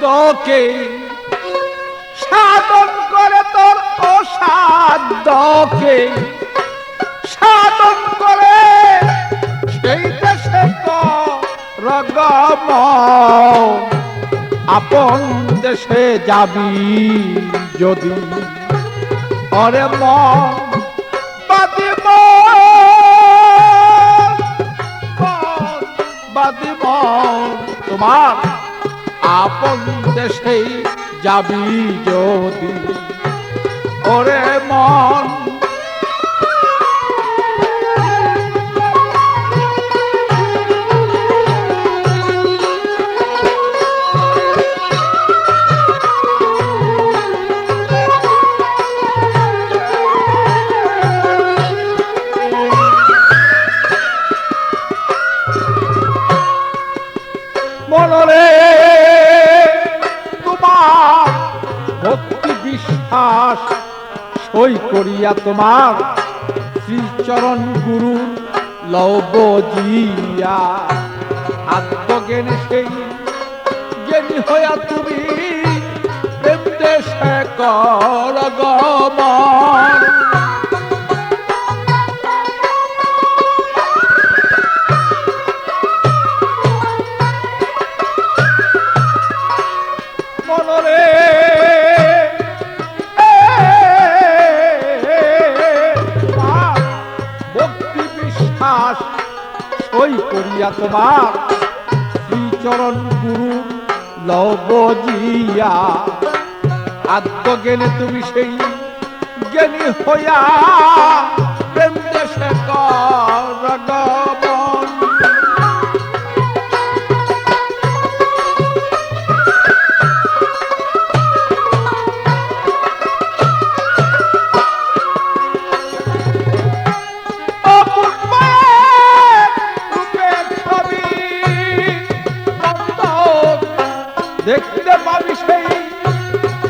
সাধ্যকে সাধন করে তোর অসাধ্যকে সাধন করে সেই দেশে রগম আপন দেশে যাবি যদি অরে মন বাদিব বাদিব তোমার আপন দেশে যাবি যদি ওরে মন মনরে তোমার ভক্তি বিশ্বাস সই করিয়া তোমার শ্রীচরণ গুরু লব জিয়া আত্মজ্ঞান সেই জ্ঞানী হইয়া তুমি প্রেম দেশে কর গমন সই করিয়া তোমার শ্রীচরণ গুরু লব জিয়া আত্মজ্ঞানে তুমি সেই জ্ঞানী হইয়া প্রেম দেশে কর গমন দেখতে পাবি সেই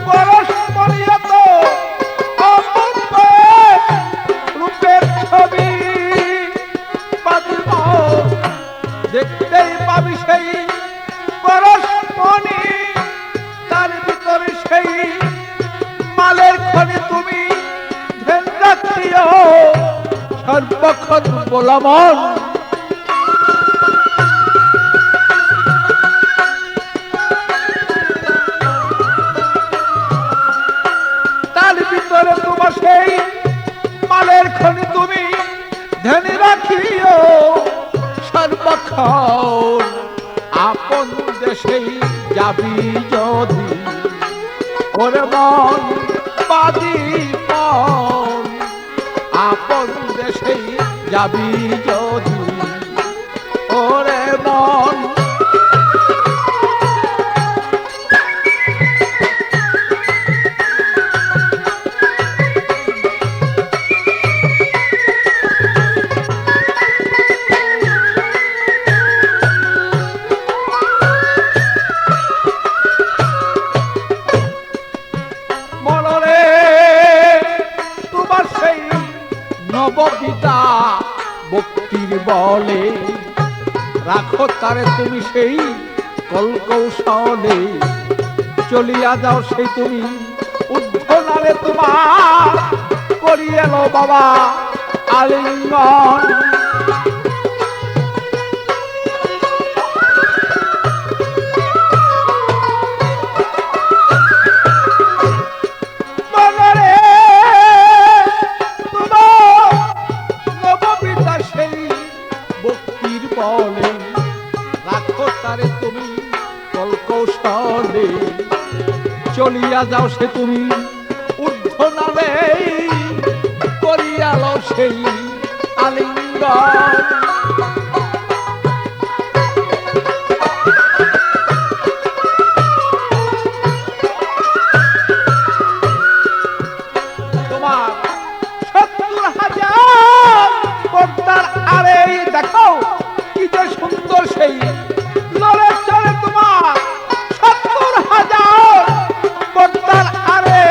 পরস্পরিয়ত রূপের ছবি দেখতেই পাবি সেই পরস্পরি তার ভিতরে সেই মালের খনি তুমি ধ্যান রাখিও সর্বক্ষণ বলামন তোমার সেই মালের খনি তুমি ধ্যানে রাখিও সর্বক্ষণ আপন দেশেই যাবি যদি ওরে মন বাদিপন আপন দেশেই যাবি যদি ওরে মন নববিদা ভক্তির বলে রাখো তারে তুমি সেই কলকৌশলে চলিয়া যাও সেই তুমি উদ্ধনারে তোমার করিয়ে লো বাবা আলিঙ্গন রাখো তারে তুমি কলকৌশলে চলিয়া যাও সে তুমি ঊর্ধ্বনালে করিয়া লও সেই আলিঙ্গন তোমার ৭০,০০০ পর্দার আরে দেখো কি যে সুন্দর সেই লড়ে চলে তোমার ৭০,০০০ পর্দার আরে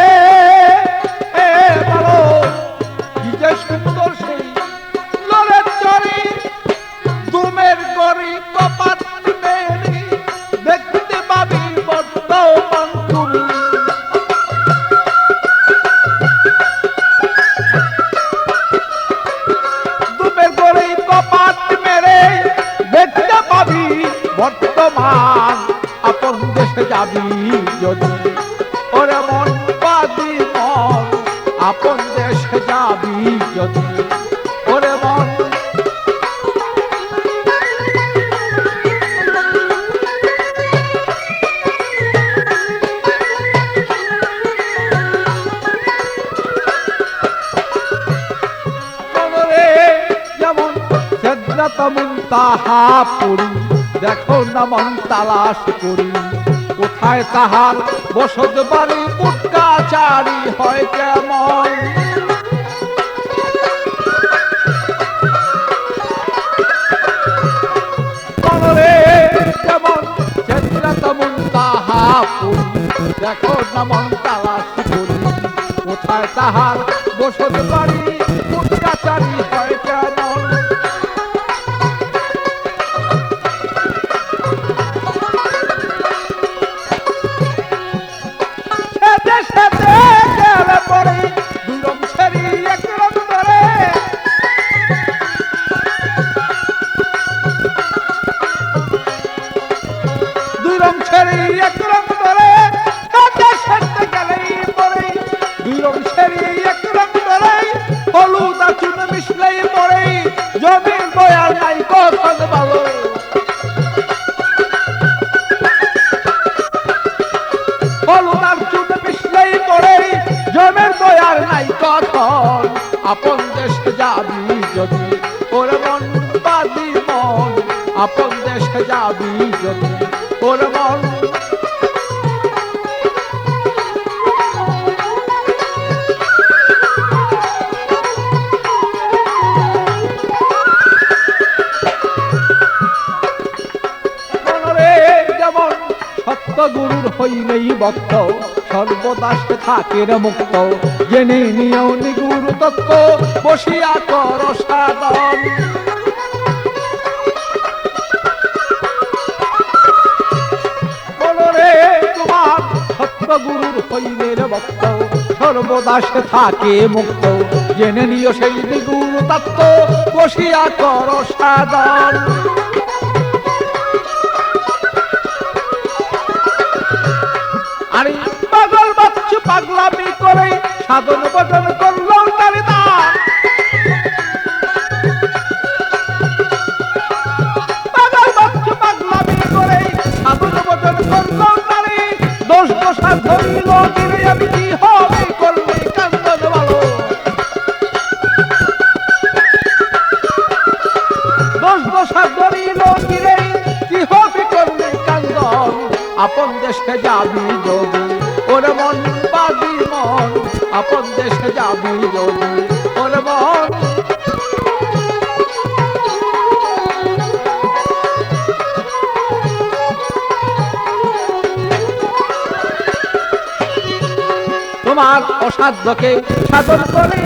বলো কি যে সুন্দর সেই লড়ে চলে মন তুমি দুপের করে কপাট মেরে দেখতে পাবি বর্তমান আপন দেশে যাবি যদি ওরে মন পাদি মন আপন দেশে যাবি যদি ওরে মন যেমন সেদ্রাত মুনতাহা পড়ি দেখো না মন তালাশ করি কোথায় তাহার বসত বাড়ি উটকাচারি হয় কেমন মনরে যেমন সেদ্রাত মুনতাহা পড়ি দেখো না মন তালাশ করি কোথায় তাহার বসত বাড়ি উটকাচারি হয় কেমন জমির বয়ার নাই কখন ভালো হলুদার চুন মিশলেই পড়ে জমির বয়ার নাই কখন আপন দেশে যাবি যদি ওরে মন বাদি মন আপন দেশে যাবি যদি ওরে মন গুরুর হইলেই ভক্ত সর্বদা সে থাকে মুক্ত জেনে নিয়েও নিগুর তত্ত্ব বসিয়া কর সাধন বলরে তোমার সত্য গুরুর হইলে ভক্ত সর্বদা সে থাকে মুক্ত জেনে নিও সেই নিগুর তত্ত্ব বসিয়া কর সাধন আরে পাগল বাচ্চু পাগলামি করে সাধন ভজন করলো তারি দান পাগল বাচ্চু পাগলামি করে সাধন ভজন করলো তারি দোষ দোষা ধরিল গিরে আমি কি হবে করলে কান্দন ভালো দোষ দোষা ধরিল গিরে কি হবে করলে কান্দন আপন দেশে যাবি যদি ওরে মন বাদি মন আপন দেশে যাবি যদি ওরে মন তোমার অসাধ্যকে সাধন করি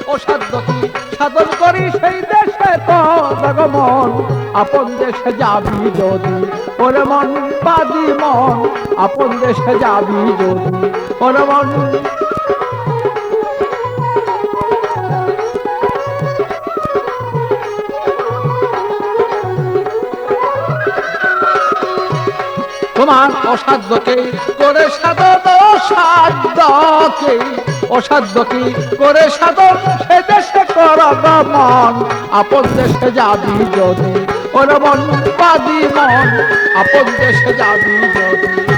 অসাধ্যকে সাধন করি সেই দেশে তো জগমন আপন দেশে যাবি যদি ওরে মন বাদি মন আপন দেশে যাবি যদি ওরে মন তোমার অসাধ্যকে করে সাধন অসাধ্যকে করে সাধন সে দেশে কর মন আপন দেশে যাবি যদি ওরে মন বাদি মন আপন দেশে যাবি যদি